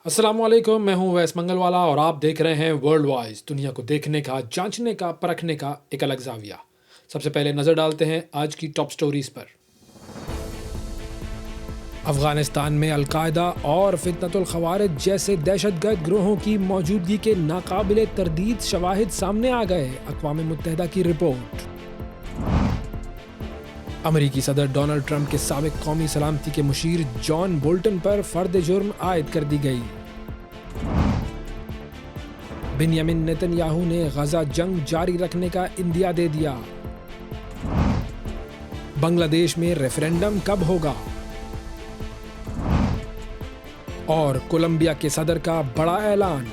السلام علیکم، میں ہوں ویس منگل والا اور آپ دیکھ رہے ہیں ورلڈ وائز، دنیا کو دیکھنے کا، جانچنے کا، پرکھنے کا ایک الگ زاویہ۔ سب سے پہلے نظر ڈالتے ہیں آج کی ٹاپ سٹوریز پر۔ افغانستان میں القاعدہ اور فتنۃ الخوارج جیسے دہشت گرد گروہوں کی موجودگی کے ناقابل تردید شواہد سامنے آ گئے، اقوام متحدہ کی رپورٹ۔ امریکی صدر ڈونلڈ ٹرمپ کے سابق قومی سلامتی کے مشیر جان بولٹن پر فرد جرم عائد کر دی گئی۔ بنیامین نیتن یاہو نے غزہ جنگ جاری رکھنے کا عندیہ دے دیا۔ بنگلہ دیش میں ریفرینڈم کب ہوگا؟ اور کولمبیا کے صدر کا بڑا اعلان۔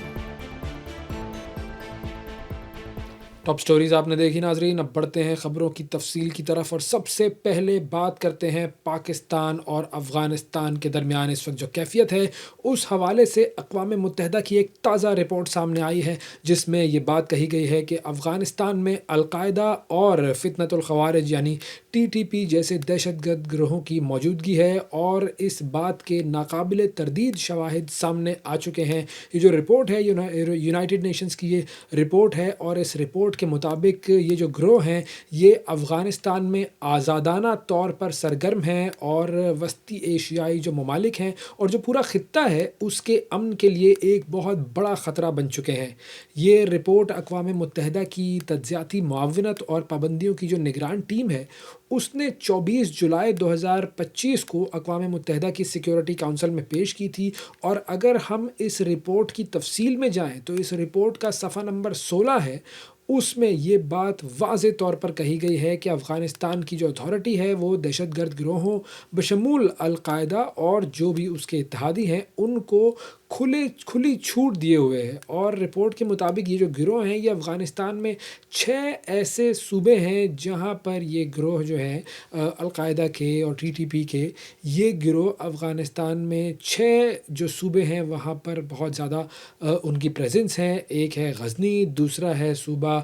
ٹاپ سٹوریز آپ نے دیکھی ناظرین، اب بڑھتے ہیں خبروں کی تفصیل کی طرف، اور سب سے پہلے بات کرتے ہیں پاکستان اور افغانستان کے درمیان اس وقت جو کیفیت ہے اس حوالے سے۔ اقوام متحدہ کی ایک تازہ رپورٹ سامنے آئی ہے جس میں یہ بات کہی گئی ہے کہ افغانستان میں القاعدہ اور فتنۃ الخوارج یعنی TTP جیسے دہشت گرد گروہوں کی موجودگی ہے، اور اس بات کے ناقابل تردید شواہد سامنے آ چکے ہیں۔ یہ جو رپورٹ ہے یونائٹڈ نیشنز کی یہ رپورٹ ہے، اور اس رپورٹ کے مطابق یہ جو گروہ ہیں یہ افغانستان میں آزادانہ طور پر سرگرم ہیں، اور وسطی ایشیائی جو ممالک ہیں اور جو پورا خطہ ہے اس کے امن کے لیے ایک بہت بڑا خطرہ بن چکے ہیں۔ یہ رپورٹ اقوام متحدہ کی تجزیاتی معاونت اور پابندیوں کی جو نگران ٹیم ہے اس نے 24 جولائی 2025 کو اقوام متحدہ کی سیکیورٹی کونسل میں پیش کی تھی، اور اگر ہم اس رپورٹ کی تفصیل میں جائیں تو اس رپورٹ کا صفحہ نمبر 16 ہے، اس میں یہ بات واضح طور پر کہی گئی ہے کہ افغانستان کی جو اتھارٹی ہے وہ دہشت گرد گروہوں بشمول القاعدہ اور جو بھی اس کے اتحادی ہیں ان کو کھلی چھوٹ دیے ہوئے ہے۔ اور رپورٹ کے مطابق یہ جو گروہ ہیں یہ افغانستان میں 6 ایسے صوبے ہیں جہاں پر یہ گروہ جو ہیں القاعدہ کے اور TTP کے، یہ گروہ افغانستان میں 6 جو صوبے ہیں وہاں پر بہت زیادہ ان کی پریزنس ہے۔ ایک ہے غزنی، دوسرا ہے صوبہ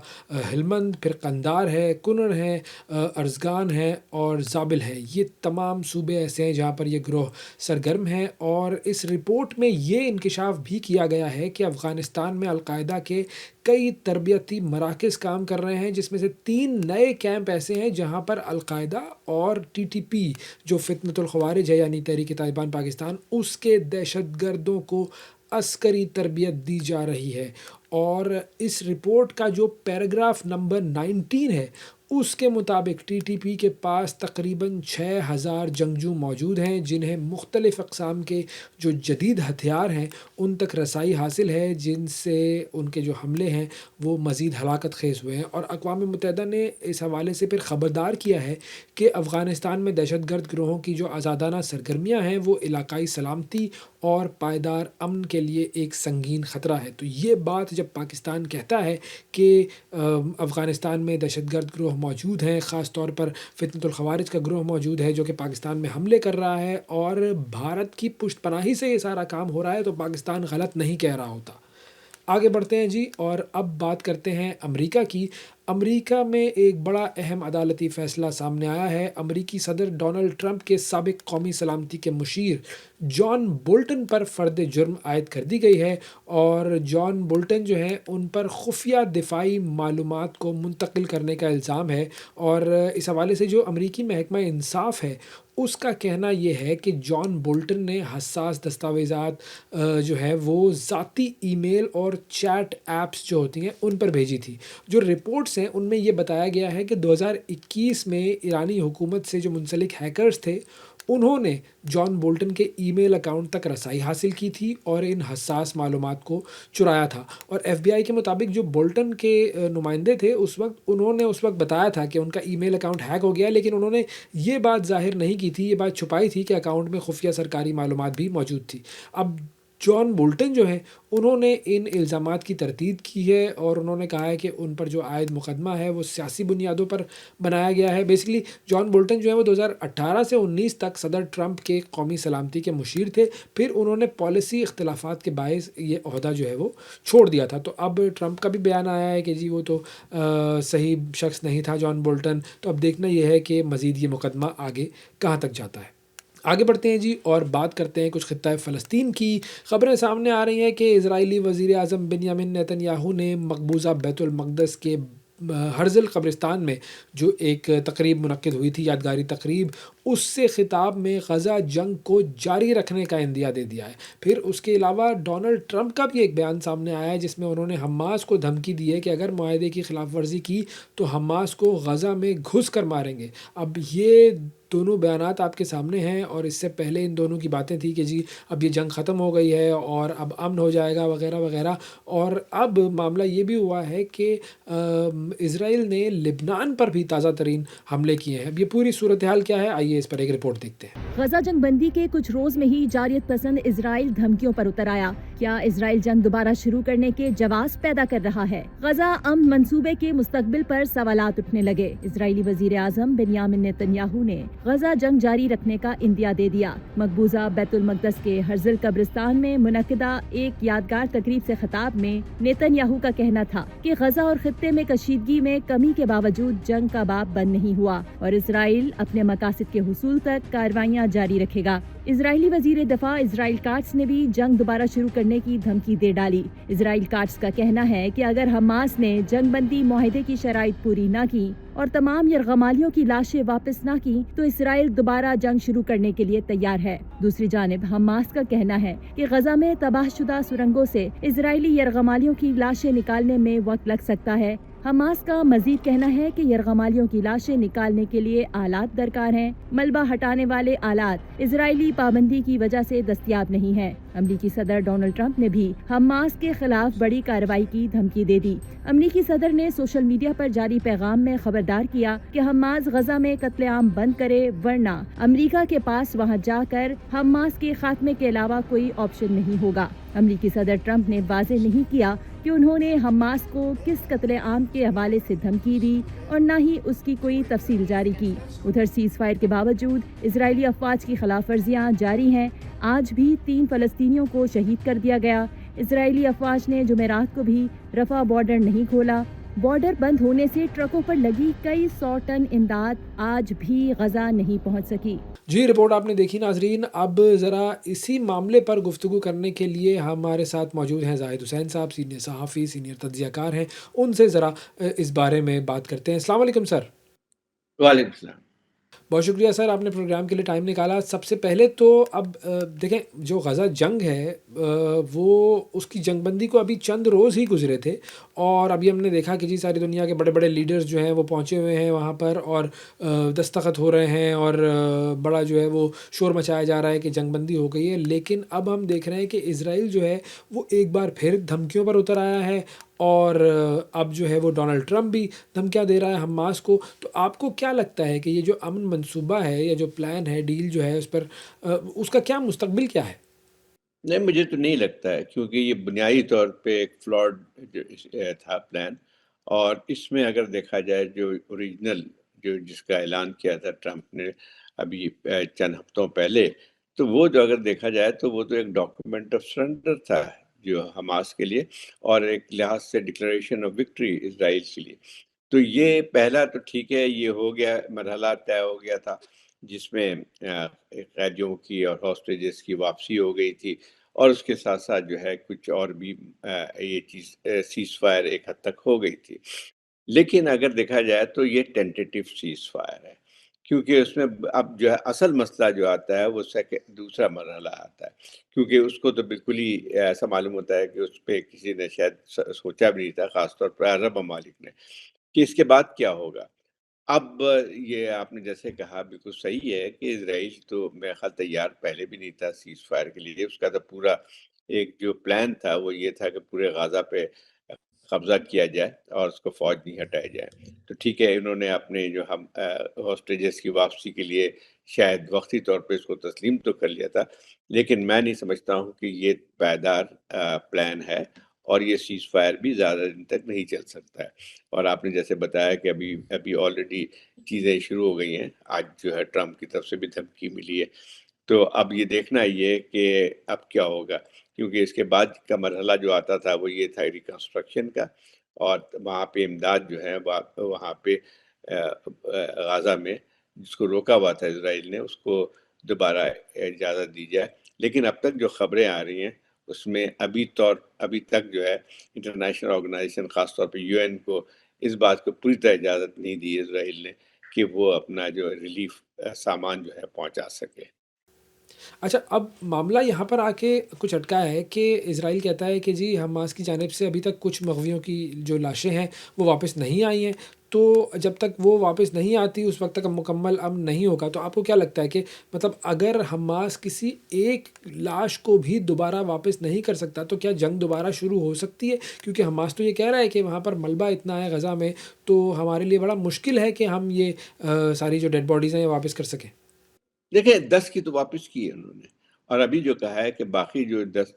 ہلمند، پھر قندار ہے، کنر ہے، ارزگان ہے اور زابل ہے۔ یہ تمام صوبے ایسے ہیں جہاں پر یہ گروہ سرگرم ہیں، اور اس رپورٹ میں یہ انکشاف بھی کیا گیا ہے کہ افغانستان میں القاعدہ کے کئی تربیتی مراکز کام کر رہے ہیں، جس میں سے 3 نئے کیمپ ایسے ہیں جہاں پر القاعدہ اور TTP جو فتنۃ الخوارج ہے یعنی تحریک طالبان پاکستان، اس کے دہشت گردوں کو عسکری تربیت دی جا رہی ہے۔ اور اس رپورٹ کا جو پیراگراف نمبر 19 ہے اس کے مطابق TTP کے پاس تقریباً 6000 جنگجو موجود ہیں جنہیں مختلف اقسام کے جو جدید ہتھیار ہیں ان تک رسائی حاصل ہے، جن سے ان کے جو حملے ہیں وہ مزید ہلاکت خیز ہوئے ہیں۔ اور اقوام متحدہ نے اس حوالے سے پھر خبردار کیا ہے کہ افغانستان میں دہشت گرد گروہوں کی جو آزادانہ سرگرمیاں ہیں وہ علاقائی سلامتی اور پائیدار امن کے لیے ایک سنگین خطرہ ہے۔ تو یہ بات جب پاکستان کہتا ہے کہ افغانستان میں دہشت گرد گروہ موجود ہیں، خاص طور پر فتنۃ الخوارج کا گروہ موجود ہے جو کہ پاکستان میں حملے کر رہا ہے، اور بھارت کی پشت پناہی سے یہ سارا کام ہو رہا ہے، تو پاکستان غلط نہیں کہہ رہا ہوتا۔ آگے بڑھتے ہیں جی، اور اب بات کرتے ہیں امریکہ کی۔ امریکہ میں ایک بڑا اہم عدالتی فیصلہ سامنے آیا ہے۔ امریکی صدر ڈونلڈ ٹرمپ کے سابق قومی سلامتی کے مشیر جان بولٹن پر فرد جرم عائد کر دی گئی ہے، اور جان بولٹن جو ہیں ان پر خفیہ دفاعی معلومات کو منتقل کرنے کا الزام ہے۔ اور اس حوالے سے جو امریکی محکمہ انصاف ہے اس کا کہنا یہ ہے کہ جان بولٹن نے حساس دستاویزات جو ہے وہ ذاتی ای میل اور چیٹ ایپس جو ہوتی ہیں ان پر بھیجی تھی۔ جو رپورٹس ہیں ان میں یہ بتایا گیا ہے کہ 2021 میں ایرانی حکومت سے جو منسلک ہیکرز تھے انہوں نے جان بولٹن کے ای میل اکاؤنٹ تک رسائی حاصل کی تھی اور ان حساس معلومات کو چرایا تھا۔ اور FBI کے مطابق جو بولٹن کے نمائندے تھے انہوں نے اس وقت بتایا تھا کہ ان کا ای میل اکاؤنٹ ہیک ہو گیا، لیکن انہوں نے یہ بات ظاہر نہیں کی تھی، یہ بات چھپائی تھی کہ اکاؤنٹ میں خفیہ سرکاری معلومات بھی موجود تھی۔ اب جان بولٹن جو ہیں انہوں نے ان الزامات کی تردید کی ہے، اور انہوں نے کہا ہے کہ ان پر جو عائد مقدمہ ہے وہ سیاسی بنیادوں پر بنایا گیا ہے۔ بیسیکلی جان بولٹن جو ہے وہ 2018 سے 19 تک صدر ٹرمپ کے قومی سلامتی کے مشیر تھے، پھر انہوں نے پالیسی اختلافات کے باعث یہ عہدہ جو ہے وہ چھوڑ دیا تھا۔ تو اب ٹرمپ کا بھی بیان آیا ہے کہ جی وہ تو صحیح شخص نہیں تھا جان بولٹن۔ تو اب دیکھنا یہ ہے کہ مزید یہ مقدمہ آگے کہاں تک جاتا ہے۔ آگے بڑھتے ہیں جی اور بات کرتے ہیں کچھ خطہ فلسطین کی۔ خبریں سامنے آ رہی ہیں کہ اسرائیلی وزیر اعظم بنیامین نیتن یاہو نے مقبوضہ بیت المقدس کے ہرزل قبرستان میں جو ایک تقریب منعقد ہوئی تھی، یادگاری تقریب، اس سے خطاب میں غزہ جنگ کو جاری رکھنے کا عندیہ دے دیا ہے۔ پھر اس کے علاوہ ڈونلڈ ٹرمپ کا بھی ایک بیان سامنے آیا ہے جس میں انہوں نے حماس کو دھمکی دی ہے کہ اگر معاہدے کی خلاف ورزی کی تو حماس کو غزہ میں گھس کر ماریں گے۔ اب یہ دونوں بیانات آپ کے سامنے ہیں، اور اس سے پہلے ان دونوں کی باتیں تھی کہ جی اب یہ جنگ ختم ہو گئی ہے اور اب امن ہو جائے گا وغیرہ وغیرہ، اور اب معاملہ یہ بھی ہوا ہے کہ اسرائیل نے لبنان پر بھی تازہ ترین حملے کیے ہیں۔ اب یہ پوری صورتحال کیا ہے، آئیے اس پر ایک رپورٹ دیکھتے ہیں۔ غزہ جنگ بندی کے کچھ روز میں ہی جاریت پسند اسرائیل دھمکیوں پر اتر آیا۔ کیا اسرائیل جنگ دوبارہ شروع کرنے کے جواز پیدا کر رہا ہے؟ غزہ امن منصوبے کے مستقبل پر سوالات اٹھنے لگے۔ اسرائیلی وزیر اعظم بنیامین نیتن یاہو نے غزہ جنگ جاری رکھنے کا عندیہ دے دیا۔ مقبوضہ بیت المقدس کے ہرزل قبرستان میں منعقدہ ایک یادگار تقریب سے خطاب میں نیتن یاہو کا کہنا تھا کہ غزہ اور خطے میں کشیدگی میں کمی کے باوجود جنگ کا باب بند نہیں ہوا اور اسرائیل اپنے مقاصد کے حصول تک کارروائیاں جاری رکھے گا۔ اسرائیلی وزیر دفاع اسرائیل کاٹس نے بھی جنگ دوبارہ شروع کرنے کی دھمکی دے ڈالی۔ اسرائیل کاٹس کا کہنا ہے کہ اگر حماس نے جنگ بندی معاہدے کی شرائط پوری نہ کی اور تمام یرغمالیوں کی لاشیں واپس نہ کی تو اسرائیل دوبارہ جنگ شروع کرنے کے لیے تیار ہے۔ دوسری جانب حماس کا کہنا ہے کہ غزہ میں تباہ شدہ سرنگوں سے اسرائیلی یرغمالیوں کی لاشیں نکالنے میں وقت لگ سکتا ہے۔ حماس کا مزید کہنا ہے کہ یرغمالیوں کی لاشیں نکالنے کے لیے آلات درکار ہیں۔ ملبہ ہٹانے والے آلات اسرائیلی پابندی کی وجہ سے دستیاب نہیں ہیں۔ امریکی صدر ڈونلڈ ٹرمپ نے بھی حماس کے خلاف بڑی کارروائی کی دھمکی دے دی۔ امریکی صدر نے سوشل میڈیا پر جاری پیغام میں خبردار کیا کہ حماس غزہ میں قتل عام بند کرے ورنہ امریکہ کے پاس وہاں جا کر حماس کے خاتمے کے علاوہ کوئی آپشن نہیں ہوگا۔ امریکی صدر ٹرمپ نے واضح نہیں کیا کہ انہوں نے حماس کو کس قتل عام کے حوالے سے دھمکی دی اور نہ ہی اس کی کوئی تفصیل جاری کی۔ ادھر سیز فائر کے باوجود اسرائیلی افواج کی خلاف ورزیاں جاری ہیں۔ آج بھی 3 فلسطینیوں کو شہید کر دیا گیا۔ اسرائیلی افواج نے جمعرات کو بھی رفح بارڈر نہیں کھولا۔ بارڈر بند ہونے سے ٹرکوں پر لگی کئی 100 ٹن امداد آج بھی غزہ نہیں پہنچ سکی۔ جی رپورٹ آپ نے دیکھی ناظرین۔ اب ذرا اسی معاملے پر گفتگو کرنے کے لیے ہمارے ساتھ موجود ہیں زاہد حسین صاحب، سینئر صحافی، سینئر تجزیہ کار ہیں، ان سے ذرا اس بارے میں بات کرتے ہیں۔ السلام علیکم سر۔ وعلیکم السلام۔ بہت شکریہ سر، آپ نے پروگرام کے لیے ٹائم نکالا۔ سب سے پہلے تو اب دیکھیں جو غزہ جنگ ہے وہ اس کی جنگ بندی کو ابھی چند روز ہی گزرے تھے، اور ابھی ہم نے دیکھا کہ جی ساری دنیا کے بڑے بڑے لیڈرز جو ہیں وہ پہنچے ہوئے ہیں وہاں پر، اور دستخط ہو رہے ہیں، اور بڑا جو ہے وہ شور مچایا جا رہا ہے کہ جنگ بندی ہو گئی ہے۔ لیکن اب ہم دیکھ رہے ہیں کہ اسرائیل جو ہے وہ ایک بار پھر دھمکیوں پر اتر آیا ہے، اور اب جو ہے وہ ڈونلڈ ٹرمپ بھی دھمکیاں دے رہا ہے حماس کو۔ تو آپ کو کیا لگتا ہے کہ یہ جو امن منصوبہ ہے یا جو پلان ہے، ڈیل جو ہے، اس پر اس کا کیا مستقبل کیا ہے؟ نہیں، مجھے تو نہیں لگتا ہے، کیونکہ یہ بنیادی طور پہ ایک فلاڈ تھا پلان، اور اس میں اگر دیکھا جائے جو اوریجنل جس کا اعلان کیا تھا ٹرمپ نے ابھی چند ہفتوں پہلے، تو وہ جو اگر دیکھا جائے تو وہ تو ایک ڈاکومنٹ آف سرنڈر تھا جو حماس کے لیے، اور ایک لحاظ سے ڈکلریشن آف وکٹری اسرائیل کے لیے۔ تو یہ پہلا تو ٹھیک ہے، یہ ہو گیا، مرحلہ طے ہو گیا تھا، جس میں قیدیوں کی اور ہاسٹیجز کی واپسی ہو گئی تھی، اور اس کے ساتھ ساتھ جو ہے کچھ اور بھی یہ چیز سیز فائر ایک حد تک ہو گئی تھی۔ لیکن اگر دیکھا جائے تو یہ ٹینٹیٹیو سیز فائر ہے، کیونکہ اس میں اب جو ہے اصل مسئلہ جو آتا ہے وہ دوسرا مرحلہ آتا ہے، کیونکہ اس کو تو بالکل ہی ایسا معلوم ہوتا ہے کہ اس پہ کسی نے شاید سوچا بھی نہیں تھا، خاص طور پر عرب ممالک نے، کہ اس کے بعد کیا ہوگا۔ اب یہ آپ نے جیسے کہا بالکل صحیح ہے کہ اسرائیل تو میرا خیال تیار پہلے بھی نہیں تھا سیز فائر کے لیے۔ اس کا تو پورا ایک جو پلان تھا وہ یہ تھا کہ پورے غزہ پہ قبضہ کیا جائے اور اس کو فوج نہیں ہٹایا جائے۔ تو ٹھیک ہے، انہوں نے اپنے جو ہم ہاسٹیجز کی واپسی کے لیے شاید وقتی طور پہ اس کو تسلیم تو کر لیا تھا، لیکن میں نہیں سمجھتا ہوں کہ یہ پائیدار پلان ہے، اور یہ سیز فائر بھی زیادہ دن تک نہیں چل سکتا ہے۔ اور آپ نے جیسے بتایا کہ ابھی آلریڈی چیزیں شروع ہو گئی ہیں، آج جو ہے ٹرمپ کی طرف سے بھی دھمکی ملی ہے، تو اب یہ دیکھنا یہ کہ اب کیا ہوگا، کیونکہ اس کے بعد کا مرحلہ جو آتا تھا وہ یہ تھا ریکنسٹرکشن کا، اور وہاں پہ امداد جو ہے وہاں پہ غزہ میں جس کو روکا ہوا تھا اسرائیل نے، اس کو دوبارہ اجازت دی جائے، لیکن اب تک جو خبریں آ رہی ہیں اس میں ابھی تک جو ہے انٹرنیشنل آرگنائزیشن، خاص طور پہ UN کو اس بات کو پوری طرح اجازت نہیں دی اسرائیل نے کہ وہ اپنا جو ریلیف سامان جو ہے پہنچا سکے۔ اچھا، اب معاملہ یہاں پر آ کے کچھ اٹکا ہے کہ اسرائیل کہتا ہے کہ جی حماس کی جانب سے ابھی تک کچھ مغویوں کی جو لاشیں ہیں وہ واپس نہیں آئی ہیں، تو جب تک وہ واپس نہیں آتی اس وقت تک مکمل امن نہیں ہوگا۔ تو آپ کو کیا لگتا ہے کہ مطلب اگر حماس کسی ایک لاش کو بھی دوبارہ واپس نہیں کر سکتا تو کیا جنگ دوبارہ شروع ہو سکتی ہے؟ کیونکہ حماس تو یہ کہہ رہا ہے کہ وہاں پر ملبہ اتنا ہے غزہ میں، تو ہمارے لیے بڑا مشکل ہے کہ ہم یہ ساری جو ڈیڈ باڈیز ہیں یہ واپس کر سکیں۔ دیکھیں 10 کی تو واپس کی ہے انہوں نے، اور ابھی جو کہا ہے کہ باقی جو 10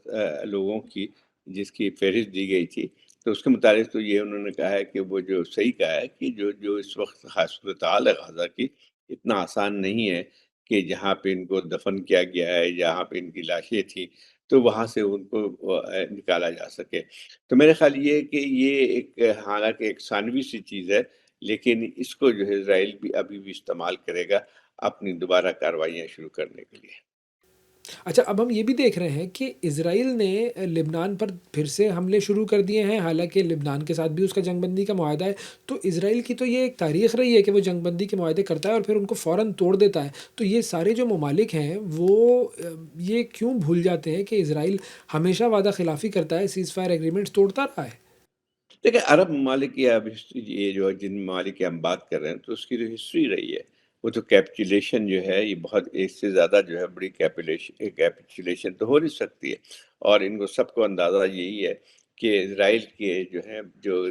لوگوں کی جس کی فہرست دی گئی تھی، تو اس کے متعلق تو یہ انہوں نے کہا ہے کہ وہ جو صحیح کہا ہے کہ جو اس وقت خاص صورتحال ہے غزہ کی، اتنا آسان نہیں ہے کہ جہاں پہ ان کو دفن کیا گیا ہے، جہاں پہ ان کی لاشیں تھیں تو وہاں سے ان کو نکالا جا سکے۔ تو میرے خیال یہ ہے کہ یہ ایک حالانکہ ایک ثانوی سی چیز ہے، لیکن اس کو جو ہے اسرائیل بھی ابھی بھی استعمال کرے گا اپنی دوبارہ کارروائیاں شروع کرنے کے لیے۔ اچھا، اب ہم یہ بھی دیکھ رہے ہیں کہ اسرائیل نے لبنان پر پھر سے حملے شروع کر دیے ہیں، حالانکہ لبنان کے ساتھ بھی اس کا جنگ بندی کا معاہدہ ہے۔ تو اسرائیل کی تو یہ ایک تاریخ رہی ہے کہ وہ جنگ بندی کے معاہدے کرتا ہے اور پھر ان کو فوراً توڑ دیتا ہے۔ تو یہ سارے جو ممالک ہیں وہ یہ کیوں بھول جاتے ہیں کہ اسرائیل ہمیشہ وعدہ خلافی کرتا ہے، سیز فائر ایگریمنٹس توڑتا رہا ہے؟ دیکھیں عرب ممالک کی اب یہ جو جن ممالک کی ہم بات کر رہے ہیں تو اس کی جو ہسٹری رہی ہے، وہ تو کیپچولیشن جو ہے یہ بہت اس سے زیادہ جو ہے بڑی کیپچولیشن تو ہو نہیں سکتی ہے، اور ان کو سب کو اندازہ یہی ہے کہ اسرائیل کے جو ہے جو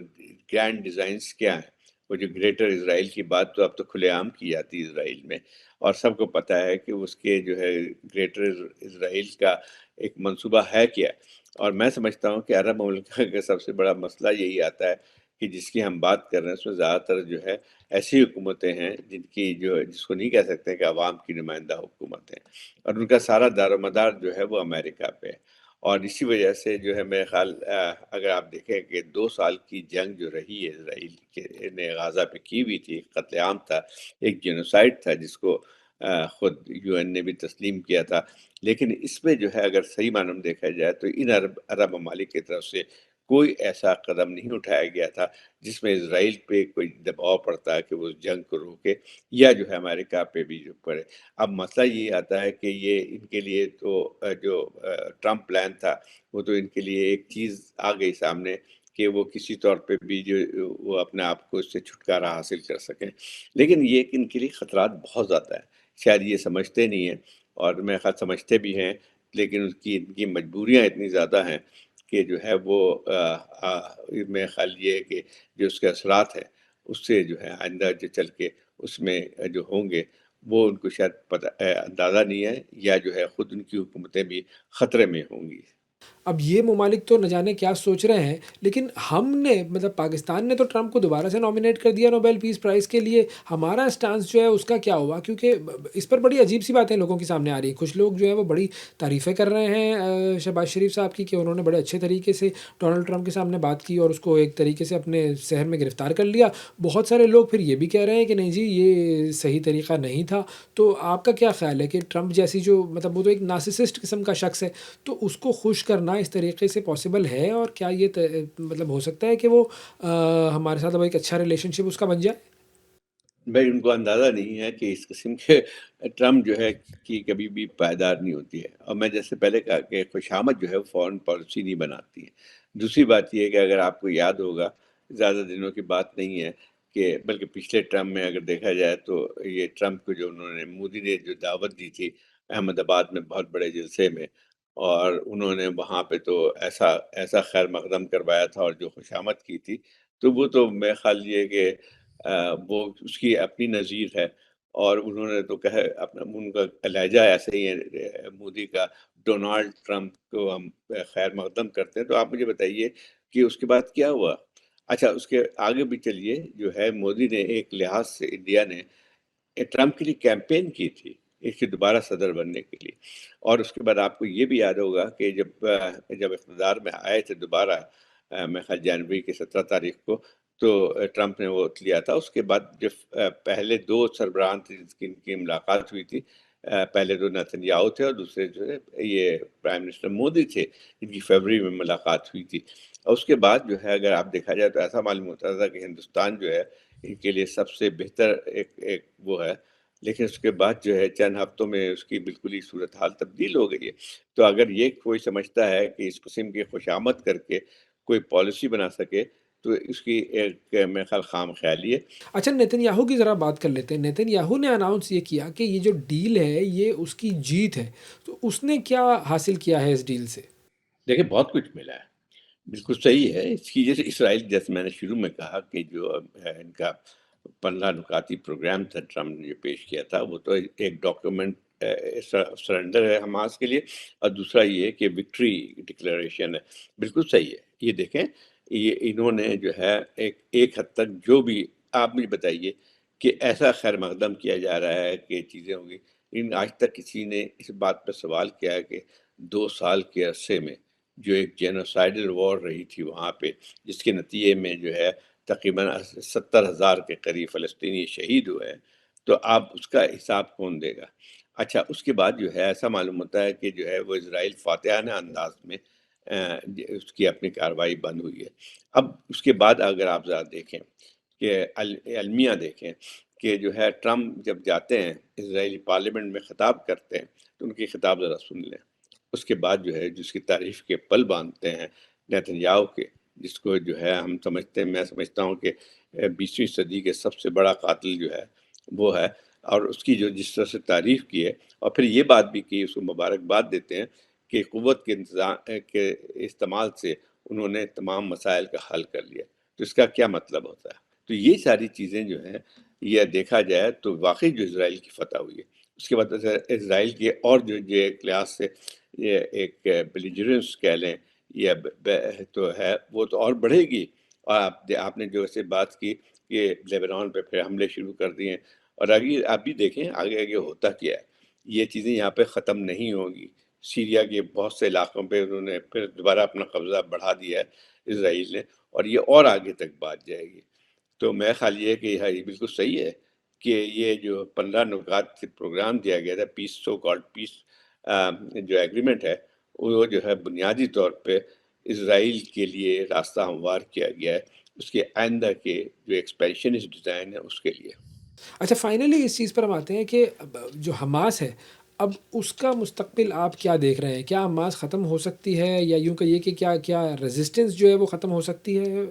گرینڈ ڈیزائنز کیا ہیں، وہ جو گریٹر اسرائیل کی بات تو اب تو کھلے عام کی جاتی ہے اسرائیل میں، اور سب کو پتہ ہے کہ اس کے جو ہے گریٹر اسرائیل کا ایک منصوبہ ہے کیا۔ اور میں سمجھتا ہوں کہ عرب ممالک کا سب سے بڑا مسئلہ یہی آتا ہے کہ جس کی ہم بات کر رہے ہیں اس میں زیادہ تر جو ہے ایسی حکومتیں ہیں جس کو نہیں کہہ سکتے کہ عوام کی نمائندہ حکومت ہیں، اور ان کا سارا دار و مدار جو ہے وہ امریکہ پہ ہے، اور اسی وجہ سے جو ہے میرے خیال اگر آپ دیکھیں کہ 2 سال کی جنگ جو رہی ہے اسرائیل کے نے غزہ پہ کی ہوئی تھی، ایک قتل عام تھا، ایک جینوسائیڈ تھا جس کو خود UN نے بھی تسلیم کیا تھا، لیکن اس میں جو ہے اگر صحیح معنوں میں دیکھا جائے تو ان عرب ممالک کی طرف سے کوئی ایسا قدم نہیں اٹھایا گیا تھا جس میں اسرائیل پہ کوئی دباؤ پڑتا ہے کہ وہ اس جنگ کو روکے، یا جو ہے امریکہ پہ بھی جو پڑے۔ اب مسئلہ یہ آتا ہے کہ یہ ان کے لیے تو جو ٹرمپ پلان تھا وہ تو ان کے لیے ایک چیز آ گئی سامنے کہ وہ کسی طور پہ بھی جو وہ اپنے آپ کو اس سے چھٹکارا حاصل کر سکیں، لیکن یہ کہ ان کے لیے خطرات بہت زیادہ ہیں، شاید یہ سمجھتے نہیں ہیں، اور میں خیال سمجھتے بھی ہیں، لیکن ان کی مجبوریاں اتنی زیادہ ہیں کہ جو ہے وہ میں خیال یہ ہے کہ جو اس کے اثرات ہیں اس سے جو ہے آئندہ جو چل کے اس میں جو ہوں گے وہ ان کو شاید اندازہ نہیں ہے، یا جو ہے خود ان کی حکومتیں بھی خطرے میں ہوں گی۔ اب یہ ممالک تو نہ جانے کیا سوچ رہے ہیں، لیکن ہم نے مطلب پاکستان نے تو ٹرمپ کو دوبارہ سے نامینیٹ کر دیا نوبیل پیس پرائز کے لیے۔ ہمارا اسٹانس جو ہے اس کا کیا ہوا؟ کیونکہ اس پر بڑی عجیب سی باتیں لوگوں کے سامنے آ رہی ہیں۔ کچھ لوگ جو ہیں وہ بڑی تعریفیں کر رہے ہیں شہباز شریف صاحب کی کہ انہوں نے بڑے اچھے طریقے سے ڈونلڈ ٹرمپ کے سامنے بات کی اور اس کو ایک طریقے سے اپنے شہر میں گرفتار کر لیا۔ بہت سارے لوگ پھر یہ بھی کہہ رہے ہیں کہ نہیں جی یہ صحیح طریقہ نہیں تھا۔ تو آپ کا کیا خیال ہے کہ ٹرمپ جیسی جو مطلب وہ تو ایک نارسسسٹ قسم کا شخص ہے، تو اس کو خوش کرنا اس طریقے سے پاسبل ہے؟ اور کیا یہ مطلب ہو سکتا ہے کہ وہ ہمارے ساتھ اب ایک اچھا ریلیشن شپ اس کا بن جائے؟ بھائی ان کو اندازہ نہیں ہے کہ اس قسم کے ٹرمپ جو ہے کہ کبھی بھی پائیدار نہیں ہوتی ہے، اور میں جیسے پہلے کہا کہ خوشامد جو ہے فورن پالیسی نہیں بناتی ہے۔ دوسری بات یہ ہے کہ اگر آپ کو یاد ہوگا، زیادہ دنوں کی بات نہیں ہے کہ بلکہ پچھلے ٹرمپ میں اگر دیکھا جائے تو یہ ٹرمپ کو جو انہوں نے مودی نے جو دعوت دی تھی احمد آباد میں بہت بڑے جلسے میں، اور انہوں نے وہاں پہ تو ایسا خیر مقدم کروایا تھا اور جو خوشامد کی تھی، تو وہ تو میرا خیال یہ ہے کہ وہ اس کی اپنی نظیر ہے، اور انہوں نے تو کہا اپنا ان کا لہجہ ایسے ہی ہے مودی کا، ڈونالڈ ٹرمپ کو ہم خیر مقدم کرتے ہیں۔ تو آپ مجھے بتائیے کہ اس کے بعد کیا ہوا؟ اچھا اس کے آگے بھی چلیے، جو ہے مودی نے ایک لحاظ سے انڈیا نے ٹرمپ کے لیے کیمپین کی تھی اس کے دوبارہ صدر بننے کے لیے، اور اس کے بعد آپ کو یہ بھی یاد ہوگا کہ جب اقتدار میں آئے تھے دوبارہ میں خیال جنوری کی 17 تاریخ کو، تو ٹرمپ نے وہ لیا تھا۔ اس کے بعد جو پہلے 2 سربراہان تھے جن کی ان کی ملاقات ہوئی تھی، پہلے تو نیتن تھے اور دوسرے جو ہے یہ پرائم منسٹر مودی تھے، جن کی فیبرری میں ملاقات ہوئی تھی. اور اس کے بعد جو ہے اگر آپ دیکھا جائے تو ایسا معلوم ہوتا تھا کہ ہندوستان جو ہے ان کے لیے سب سے بہتر ایک وہ ہے، لیکن اس کے بعد جو ہے چند ہفتوں میں اس کی بالکل ہی صورتحال تبدیل ہو گئی ہے. تو اگر یہ کوئی سمجھتا ہے کہ اس قسم کی خوشامد کر کے کوئی پالیسی بنا سکے تو اس کی ایک میرے خیال خام خیالی ہے. اچھا، نیتن یاہو کی ذرا بات کر لیتے ہیں. نیتن یاہو نے اناؤنس یہ کیا کہ یہ جو ڈیل ہے یہ اس کی جیت ہے، تو اس نے کیا حاصل کیا ہے اس ڈیل سے؟ دیکھیں بہت کچھ ملا ہے، بالکل صحیح ہے. اس کی جیسے اسرائیل، جیسے میں نے شروع میں کہا کہ جو ہے ان کا 15 نکاتی پروگرام تھا ٹرمپ نے جو پیش کیا تھا، وہ تو ایک ڈاکیومنٹ سرنڈر ہے حماس کے لیے، اور دوسرا یہ کہ وکٹری ڈکلیریشن ہے. بالکل صحیح ہے. یہ دیکھیں یہ انہوں نے جو ہے ایک حد تک جو بھی آپ مجھے بتائیے کہ ایسا خیر مقدم کیا جا رہا ہے کہ چیزیں ہوں گی، لیکن آج تک کسی نے اس بات پر سوال کیا ہے کہ 2 سال کے عرصے میں جو ایک جینوسائیڈل وار رہی تھی وہاں پہ، جس کے نتیجے میں جو ہے تقریباً 70,000 کے قریب فلسطینی شہید ہوئے ہیں، تو آپ اس کا حساب کون دے گا؟ اچھا، اس کے بعد جو ہے ایسا معلوم ہوتا ہے کہ جو ہے وہ اسرائیل فاتحانہ انداز میں اس کی اپنی کارروائی بند ہوئی ہے. اب اس کے بعد اگر آپ ذرا دیکھیں کہ المیہ دیکھیں کہ جو ہے ٹرمپ جب جاتے ہیں اسرائیلی پارلیمنٹ میں خطاب کرتے ہیں تو ان کی خطاب ذرا سن لیں. اس کے بعد جو ہے جس کی تعریف کے پل باندھتے ہیں نیتن یاہو کے، جس کو جو ہے ہم سمجھتے ہیں، میں سمجھتا ہوں کہ 20ویں صدی کے سب سے بڑا قاتل جو ہے وہ ہے، اور اس کی جو جس طرح سے تعریف کی ہے، اور پھر یہ بات بھی کی، اس کو مبارکباد دیتے ہیں کہ قوت کے کے استعمال سے انہوں نے تمام مسائل کا حل کر لیا. تو اس کا کیا مطلب ہوتا ہے؟ تو یہ ساری چیزیں جو ہیں یہ دیکھا جائے تو واقعی جو اسرائیل کی فتح ہوئی ہے. اس کے بعد اسرائیل کے اور جو ایک لحاظ سے یہ ایک بلیجرنس کہہ لیں یا تو ہے، وہ تو اور بڑھے گی. اور آپ نے جو ایسے بات کی کہ لیبنان پہ پھر حملے شروع کر دیے، اور آگے آپ بھی دیکھیں آگے ہوتا کیا ہے. یہ چیزیں یہاں پہ ختم نہیں ہوں گی. سیریا کے بہت سے علاقوں پہ انہوں نے پھر دوبارہ اپنا قبضہ بڑھا دیا ہے اسرائیل نے، اور یہ اور آگے تک بات جائے گی. تو میرا خیال یہ ہے کہ یہ بالکل صحیح ہے کہ یہ جو 15 نکات سے پروگرام دیا گیا تھا، پیس سو کالڈ پیس جو ایگریمنٹ ہے، وہ جو ہے بنیادی طور پہ اسرائیل کے لیے راستہ ہموار کیا گیا ہے، اس کے آئندہ کے جو ایکسپینشنسٹ ڈیزائن ہے اس کے لیے. اچھا، فائنلی اس چیز پر ہم آتے ہیں کہ جو حماس ہے اب اس کا مستقبل آپ کیا دیکھ رہے ہیں؟ کیا حماس ختم ہو سکتی ہے، یا یوں کہیے کہ کیا ریزسٹنس جو ہے وہ ختم ہو سکتی ہے؟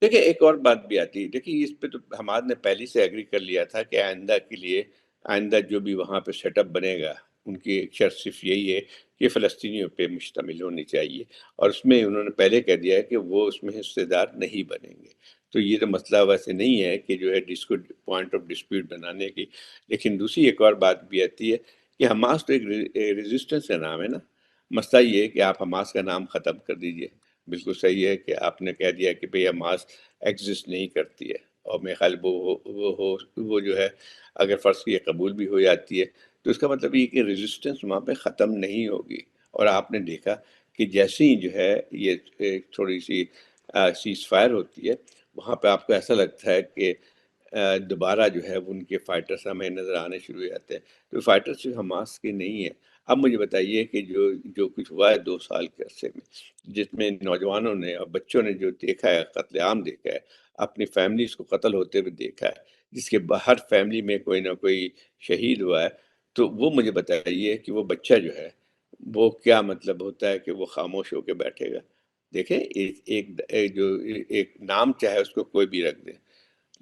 دیکھیں ایک اور بات بھی آتی ہے. دیکھیں اس پہ تو حماس نے پہلے سے ایگری کر لیا تھا کہ آئندہ کے لیے، آئندہ جو بھی وہاں پہ سیٹ اپ بنے گا، ان کی ایک شرط صرف یہی ہے کہ فلسطینیوں پہ مشتمل ہونی چاہیے، اور اس میں انہوں نے پہلے کہہ دیا ہے کہ وہ اس میں حصے دار نہیں بنیں گے. تو یہ تو مسئلہ ویسے نہیں ہے کہ جو ہے پوائنٹ آف ڈسپیوٹ بنانے کی. لیکن دوسری ایک اور بات بھی آتی ہے کہ حماس تو ایک ریزسٹنس کا نام ہے نا. مسئلہ یہ ہے کہ آپ حماس کا نام ختم کر دیجئے. بالکل صحیح ہے کہ آپ نے کہہ دیا کہ بھئی حماس ایگزسٹ نہیں کرتی ہے، اور میرے خیال وہ جو ہے اگر فرض کی قبول بھی ہو جاتی ہے تو اس کا مطلب یہ کہ ریزسٹنس وہاں پہ ختم نہیں ہوگی. اور آپ نے دیکھا کہ جیسے ہی جو ہے یہ ایک تھوڑی سی سیز فائر ہوتی ہے، وہاں پہ آپ کو ایسا لگتا ہے کہ دوبارہ جو ہے ان کے فائٹرز ہمیں نظر آنے شروع ہو جاتے ہیں. تو فائٹرز صرف حماس کے نہیں ہیں. اب مجھے بتائیے کہ جو کچھ ہوا ہے 2 سال کے عرصے میں، جس میں نوجوانوں نے اور بچوں نے جو دیکھا ہے، قتل عام دیکھا ہے، اپنی فیملیز کو قتل ہوتے ہوئے دیکھا ہے، جس کے ہر فیملی میں کوئی نہ کوئی شہید ہوا ہے، تو وہ مجھے بتائیے کہ وہ بچہ جو ہے وہ کیا مطلب ہوتا ہے کہ وہ خاموش ہو کے بیٹھے گا؟ دیکھیں ایک نام چاہے اس کو کوئی بھی رکھ دے،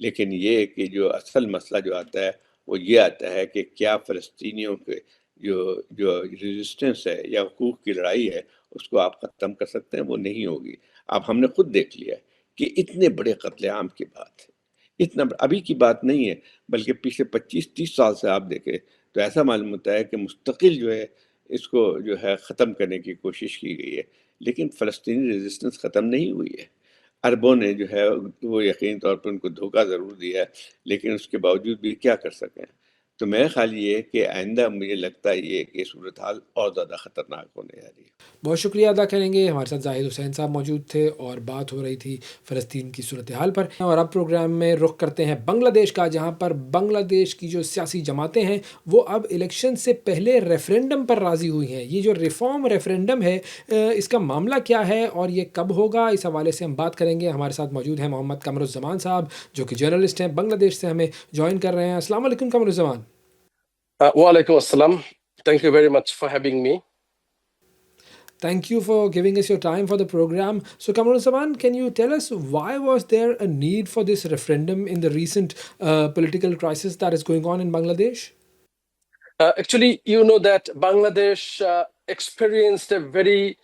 لیکن یہ کہ جو اصل مسئلہ جو آتا ہے وہ یہ آتا ہے کہ کیا فلسطینیوں کے جو ریزسٹنس ہے یا حقوق کی لڑائی ہے اس کو آپ ختم کر سکتے ہیں؟ وہ نہیں ہوگی. اب ہم نے خود دیکھ لیا کہ اتنے بڑے قتل عام کی بات ابھی کی بات نہیں ہے، بلکہ پچھلے 25-30 سال سے آپ دیکھیں تو ایسا معلوم ہوتا ہے کہ مستقل جو ہے اس کو جو ہے ختم کرنے کی کوشش کی گئی ہے، لیکن فلسطینی ریزسٹنس ختم نہیں ہوئی ہے. عربوں نے جو ہے وہ یقینی طور پر ان کو دھوکہ ضرور دیا ہے، لیکن اس کے باوجود بھی کیا کر سکیں. تو میرا خیال یہ ہے کہ آئندہ مجھے لگتا ہے یہ کہ صورتحال اور زیادہ خطرناک ہونے جا رہی ہے. بہت شکریہ ادا کریں گے. ہمارے ساتھ زاہد حسین صاحب موجود تھے اور بات ہو رہی تھی فلسطین کی صورتحال پر. اور اب پروگرام میں رخ کرتے ہیں بنگلہ دیش کا، جہاں پر بنگلہ دیش کی جو سیاسی جماعتیں ہیں وہ اب الیکشن سے پہلے ریفرینڈم پر راضی ہوئی ہیں. یہ جو ریفارم ریفرینڈم ہے اس کا معاملہ کیا ہے اور یہ کب ہوگا، اس حوالے سے ہم بات کریں گے. ہمارے ساتھ موجود ہیں محمد قمر الزمان صاحب جو کہ جرنلسٹ ہیں، بنگلہ دیش سے ہمیں جوائن کر رہے ہیں. السلام علیکم قمر الزمان. Walaikum assalam. Thank you very much for having me. Thank you for giving us your time for the program. So, Kamal Zaman, can you tell us why was there a need for this referendum in the recent political crisis that is going on in Bangladesh? Actually, you know that Bangladesh experienced a very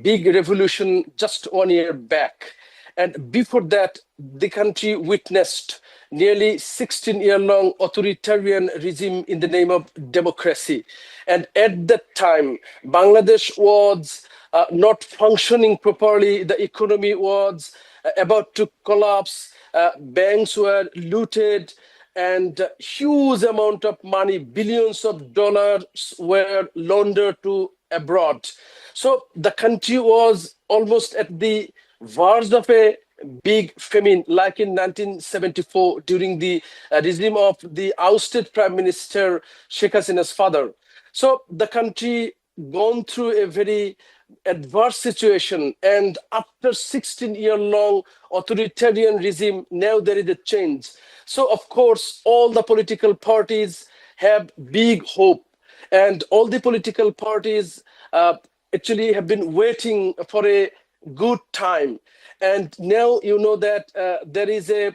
big revolution just 1 year back. And before that, the country witnessed nearly 16-year-long authoritarian regime in the name of democracy. And at that time, Bangladesh was not functioning properly. The economy was about to collapse. Banks were looted, and huge amount of money, billions of dollars, were laundered to abroad. So the country was almost at the verge of a big famine, like in 1974 during the regime of the ousted Prime Minister Sheikh Hasina's father. So the country gone through a very adverse situation, and after 16-year-long authoritarian regime, now there is a change. So of course, all the political parties have big hope, and all the political parties actually have been waiting for a good time. And now you know that there is a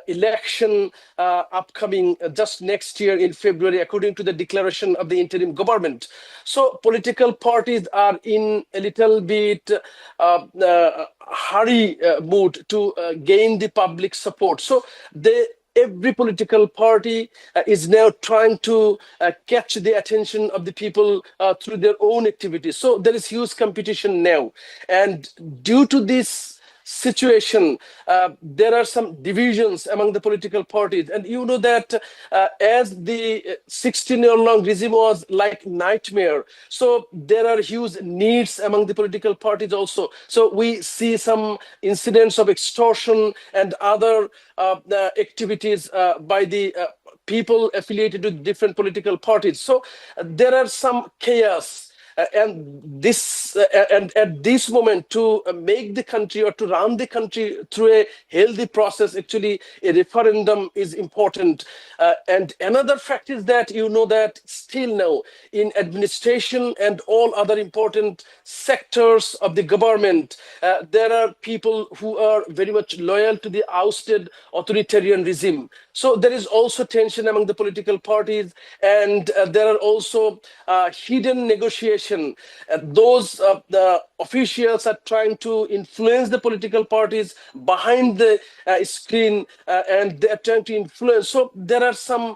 election upcoming just next year in February, according to the declaration of the interim government. So political parties are in a little bit hurry mood to gain the public support. So every political party is now trying to catch the attention of the people through their own activities. So there is huge competition now. And due to this situation, there are some divisions among the political parties. And you know that as the 16-year-long regime was like nightmare, so there are huge needs among the political parties also. So we see some incidents of extortion and other activities by the people affiliated with different political parties. So there are some chaos. And at this moment, to make the country or to run the country through a healthy process, actually a referendum is important. And another fact is that you know that still now in administration and all other important sectors of the government, there are people who are very much loyal to the ousted authoritarian regime. So there is also tension among the political parties, and there are also hidden negotiations. Those the officials are trying to influence the political parties behind the screen, and they are trying to influence. So there are some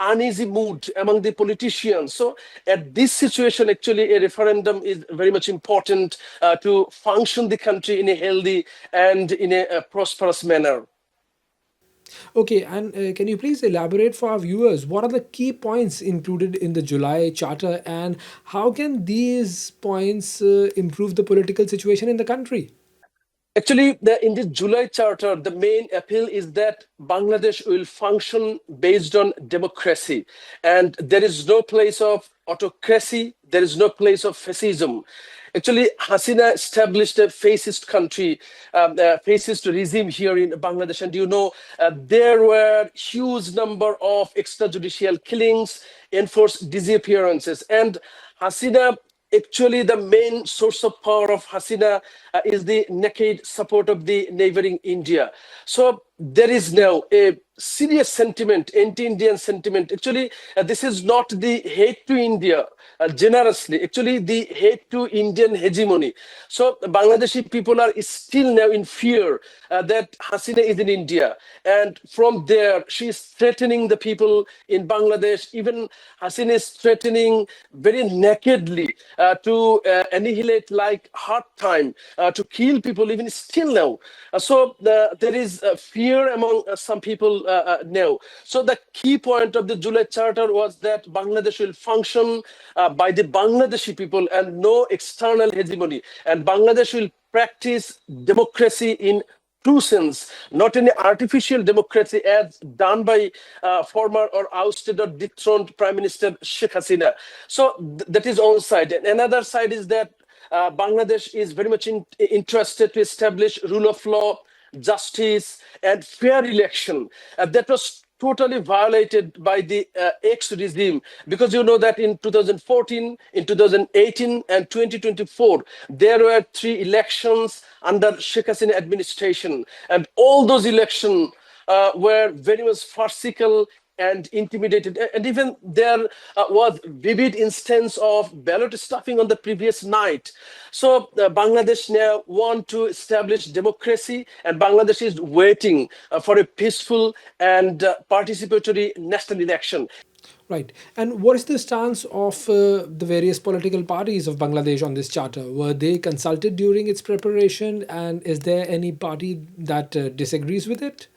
uneasy mood among the politicians. So at this situation, actually, a referendum is very much important to function the country in a healthy and in a prosperous manner. Okay, and can you please elaborate for our viewers what are the key points included in the July Charter, and how can these points improve the political situation in the country? Actually, in the July Charter, the main appeal is that Bangladesh will function based on democracy, and there is no place of autocracy, there is no place of fascism. Actually, Hasina established a fascist country, fascist regime here in Bangladesh. And you know, there were huge number of extrajudicial killings, enforced disappearances. And Hasina, actually the main source of power of Hasina is the naked support of the neighboring India. So there is now a serious sentiment, anti-Indian sentiment. Actually, this is not the hate to India generously, actually the hate to Indian hegemony. So Bangladeshi people are still now in fear that Hasina is in India. And from there, she is threatening the people in Bangladesh. Even Hasina is threatening very nakedly to annihilate like hard time, to kill people even still now. So there is fear fear among some people now. So the key point of the July Charter was that Bangladesh will function by the Bangladeshi people and no external hegemony. And Bangladesh will practice democracy in true sense, not any artificial democracy as done by former or ousted or dethroned Prime Minister Sheikh Hasina. So that is one side. And another side is that Bangladesh is very much interested to establish rule of law, justice, and fair election. That was totally violated by the ex-regime, because you know that in 2014, in 2018, and 2024, there were 3 elections under Sheikh Hasina administration, and all those elections were very much farcical and intimidated, and even there was vivid instance of ballot stuffing on the previous night. So Bangladesh now want to establish democracy, and Bangladesh is waiting for a peaceful and participatory national election. Right. And what is the stance of the various political parties of Bangladesh on this charter? Were they consulted during its preparation, and is there any party that disagrees with it?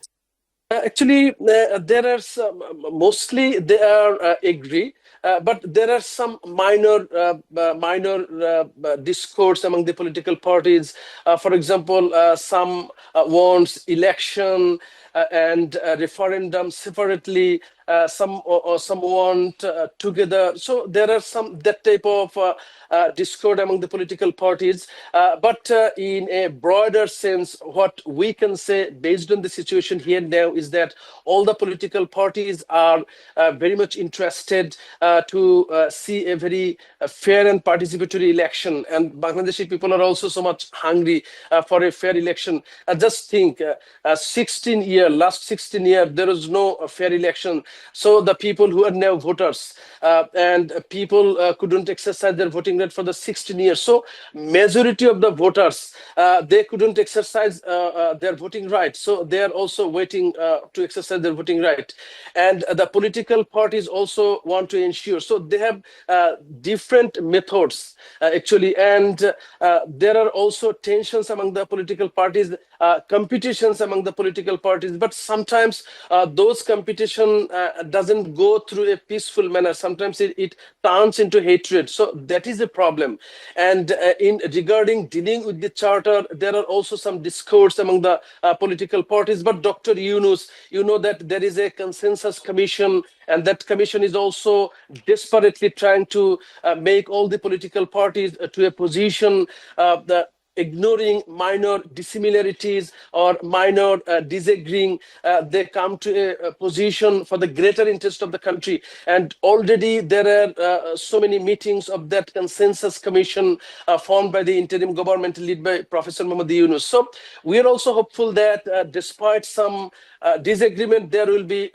Actually, there are some, mostly they are agree, but there are some minor discords among the political parties. For example, some wants election and referendum separately. Some want together. So there are some that type of discord among the political parties. But in a broader sense, what we can say based on the situation here now is that all the political parties are very much interested to see a very fair and participatory election. And Bangladeshi people are also so much hungry for a fair election. Just think, last 16 years, there was no fair election. So the people who are now voters and people couldn't exercise their voting right for the 16 years. So majority of the voters, they couldn't exercise their voting right. So they are also waiting to exercise their voting right. And the political parties also want to ensure. So they have different methods actually. And there are also tensions among the political parties, competitions among the political parties. But sometimes those competition doesn't go through a peaceful manner. Sometimes it turns into hatred. So that is a problem. And in regarding dealing with the charter, there are also some discords among the political parties. But Dr. Yunus, you know that there is a consensus commission, and that commission is also desperately trying to make all the political parties to a position that ignoring minor dissimilarities or minor disagreeing, they come to a position for the greater interest of the country. And already there are so many meetings of that consensus commission formed by the interim government led by Professor Muhammad Yunus. So we are also hopeful that despite some disagreement, there will be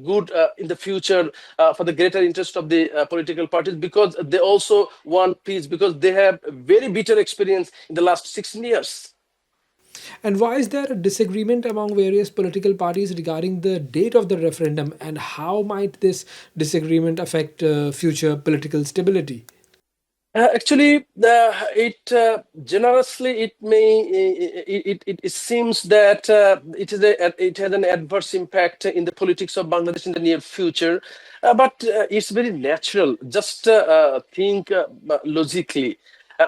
good in the future for the greater interest of the political parties, because they also want peace, because they have very bitter experience in the last 16 years. And why is there a disagreement among various political parties regarding the date of the referendum, and how might this disagreement affect future political stability? Actually, it generously it seems that it has an adverse impact in the politics of Bangladesh in the near future, but it's very natural. Just think logically.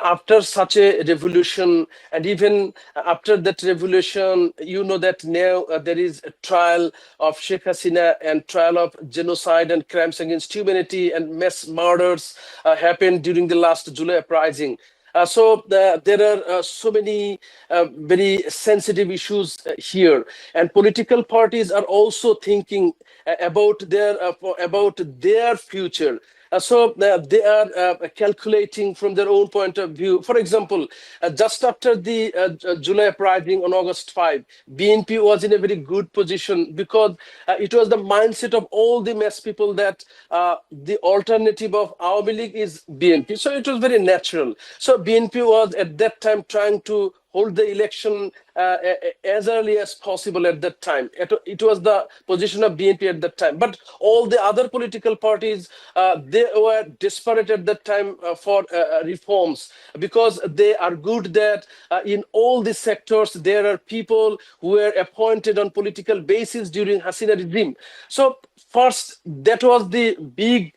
After such a revolution, and even after that revolution, you know that now there is a trial of Sheikh Hasina and trial of genocide and crimes against humanity and mass murders happened during the last July uprising. So there are so many very sensitive issues here, and political parties are also thinking about their future. So they are calculating from their own point of view. For example, just after the July uprising on August 5, BNP was in a very good position, because it was the mindset of all the mass people that the alternative of Awami League is BNP. So it was very natural. So BNP was at that time trying to hold the election as early as possible at that time. It was the position of BNP at that time. But all the other political parties, they were desperate at that time for reforms, because they argued that in all these sectors, there are people who were appointed on political basis during Hasina regime. So first, that was the big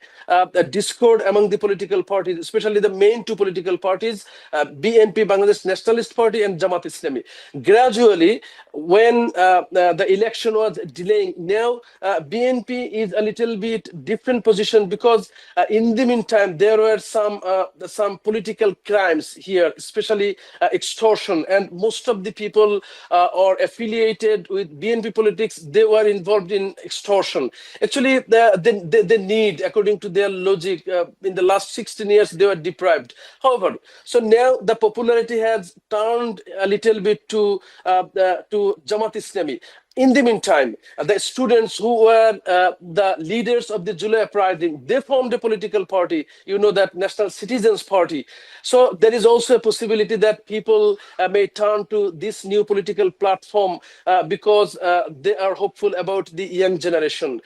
discord among the political parties, especially the main two political parties, BNP, Bangladesh Nationalist Party, and Jamaat Islami. Gradually, when the election was delaying, now BNP is a little bit different position, because in the meantime, there were some political crimes here, especially extortion, and most of the people are affiliated with BNP politics. They were involved in extortion. Actually, they need, according to their logic, in the last 16 years, they were deprived. However, so now the popularity has turned a little bit to Jamaat Islami. In the meantime, the students who were the leaders of the July uprising, they formed a political party, that National Citizens Party. So there is also a possibility that people may turn to this new political platform because they are hopeful about the young generation.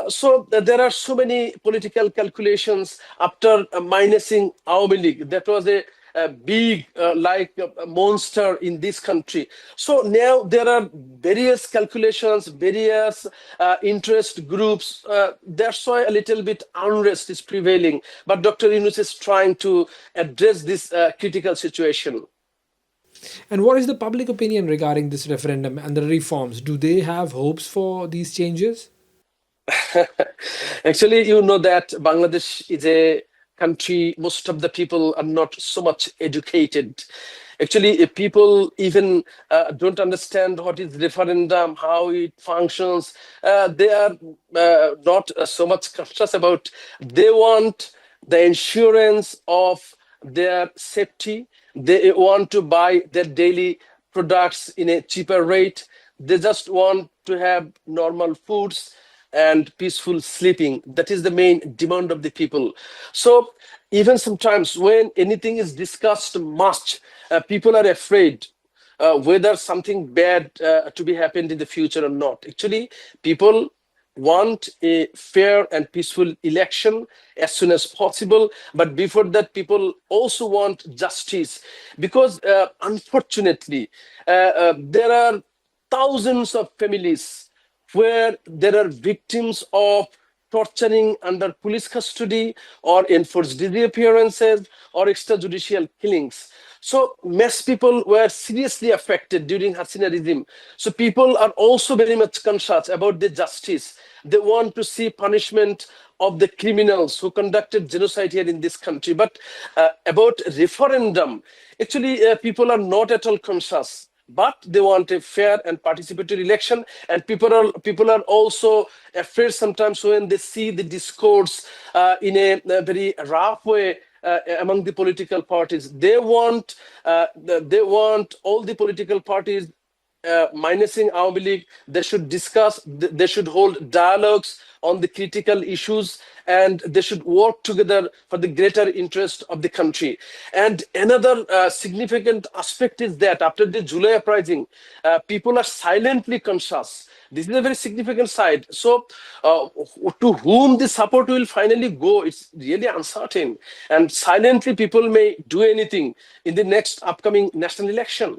So there are so many political calculations after minusing Awami League. That was a big monster in this country. So now there are various calculations, various interest groups. That's why a little bit unrest is prevailing. But Dr. Yunus is trying to address this critical situation. And what is the public opinion regarding this referendum and the reforms? Do they have hopes for these changes? Actually, that Bangladesh is a country, most of the people are not so much educated. Actually, people even don't understand what is referendum, how it functions. They are not so much conscious about. They want the insurance of their safety. They want to buy their daily products in a cheaper rate. They just want to have normal foods and peaceful sleeping. That is the main demand of the people. So even sometimes when anything is discussed much, people are afraid whether something bad to be happened in the future or not. Actually, people want a fair and peaceful election as soon as possible. But before that, people also want justice, because unfortunately, there are thousands of families where there are victims of torturing under police custody or enforced disappearances or extrajudicial killings. So mass people were seriously affected during Hasina regime. So people are also very much conscious about the justice. They want to see punishment of the criminals who conducted genocide here in this country. But about referendum, actually people are not at all conscious. But they want a fair and participatory election, and people are also afraid sometimes when they see the discourse in a very rough way among the political parties. They want all the political parties, minusing Awami League. They should discuss. They should hold dialogues on the critical issues, and they should work together for the greater interest of the country. And another significant aspect is that after the July uprising, people are silently conscious. This is a very significant side. So to whom the support will finally go, it's really uncertain. And silently people may do anything in the next upcoming national election.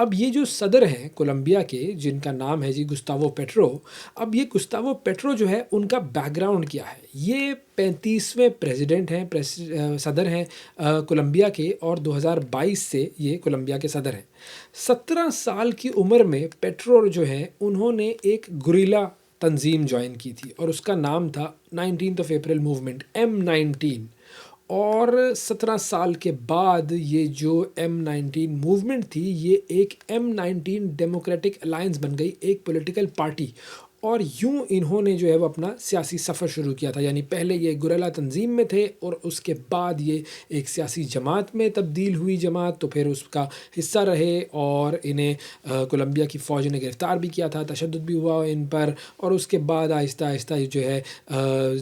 اب یہ جو صدر ہیں Colombia کے، جن کا نام ہے جی گستاوو پیٹرو، اب یہ گستاوو پیٹرو جو ہے ان کا بیک گراؤنڈ کیا ہے؟ یہ 35ویں پریزیڈنٹ ہیں، صدر ہیں کولمبیا کے، اور 2022 سے یہ کولمبیا کے صدر ہیں۔ 17 سال کی عمر میں پیٹرو جو ہیں انہوں نے ایک گوریلا تنظیم جوائن کی تھی اور اس کا نام تھا 19 اپریل موومنٹ M19، اور 17 سال کے بعد یہ جو M19 موومنٹ تھی یہ ایک M19 ڈیموکریٹک الائنس بن گئی، ایک پولیٹیکل پارٹی، اور یوں انہوں نے جو ہے وہ اپنا سیاسی سفر شروع کیا تھا۔ یعنی پہلے یہ گوریلا تنظیم میں تھے اور اس کے بعد یہ ایک سیاسی جماعت میں تبدیل ہوئی جماعت، تو پھر اس کا حصہ رہے اور انہیں کولمبیا کی فوج نے گرفتار بھی کیا تھا، تشدد بھی ہوا ان پر، اور اس کے بعد آہستہ آہستہ یہ جو ہے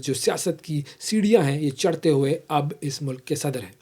جو سیاست کی سیڑھیاں ہیں یہ چڑھتے ہوئے اب اس ملک کے صدر ہیں۔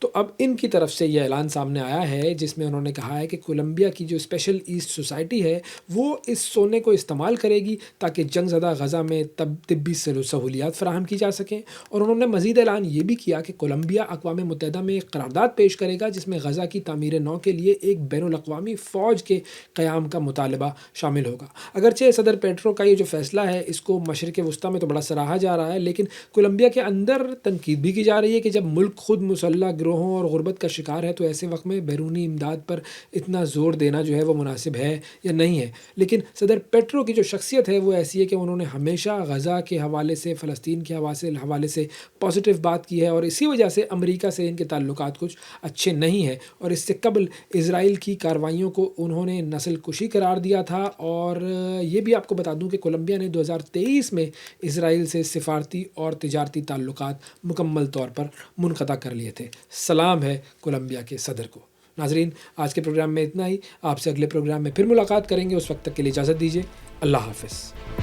تو اب ان کی طرف سے یہ اعلان سامنے آیا ہے جس میں انہوں نے کہا ہے کہ کولمبیا کی جو اسپیشل ایسٹ سوسائٹی ہے وہ اس سونے کو استعمال کرے گی تاکہ جنگ زدہ غزہ میں طبی سہولیات فراہم کی جا سکیں، اور انہوں نے مزید اعلان یہ بھی کیا کہ کولمبیا اقوام متحدہ میں ایک قرارداد پیش کرے گا جس میں غزہ کی تعمیر نو کے لیے ایک بین الاقوامی فوج کے قیام کا مطالبہ شامل ہوگا۔ اگرچہ صدر پیٹرو کا یہ جو فیصلہ ہے اس کو مشرق وسطیٰ میں تو بڑا سراہا جا رہا ہے، لیکن کولمبیا کے اندر تنقید بھی کی جا رہی ہے کہ جب ملک خود مسلح گروہوں اور غربت کا شکار ہے تو ایسے وقت میں بیرونی امداد پر اتنا زور دینا جو ہے وہ مناسب ہے یا نہیں ہے۔ لیکن صدر پیٹرو کی جو شخصیت ہے وہ ایسی ہے کہ انہوں نے ہمیشہ غزہ کے حوالے سے، فلسطین کے حوالے سے پازیٹیو بات کی ہے، اور اسی وجہ سے امریکہ سے ان کے تعلقات کچھ اچھے نہیں ہیں، اور اس سے قبل اسرائیل کی کارروائیوں کو انہوں نے نسل کشی قرار دیا تھا۔ اور یہ بھی آپ کو بتا دوں کہ کولمبیا نے 2023 میں اسرائیل سے سفارتی اور تجارتی تعلقات مکمل طور پر منقطع کر لیے تھے۔ سلام ہے کولمبیا کے صدر کو۔ ناظرین، آج کے پروگرام میں اتنا ہی، آپ سے اگلے پروگرام میں پھر ملاقات کریں گے، اس وقت تک کے لیے اجازت دیجیے، اللہ حافظ۔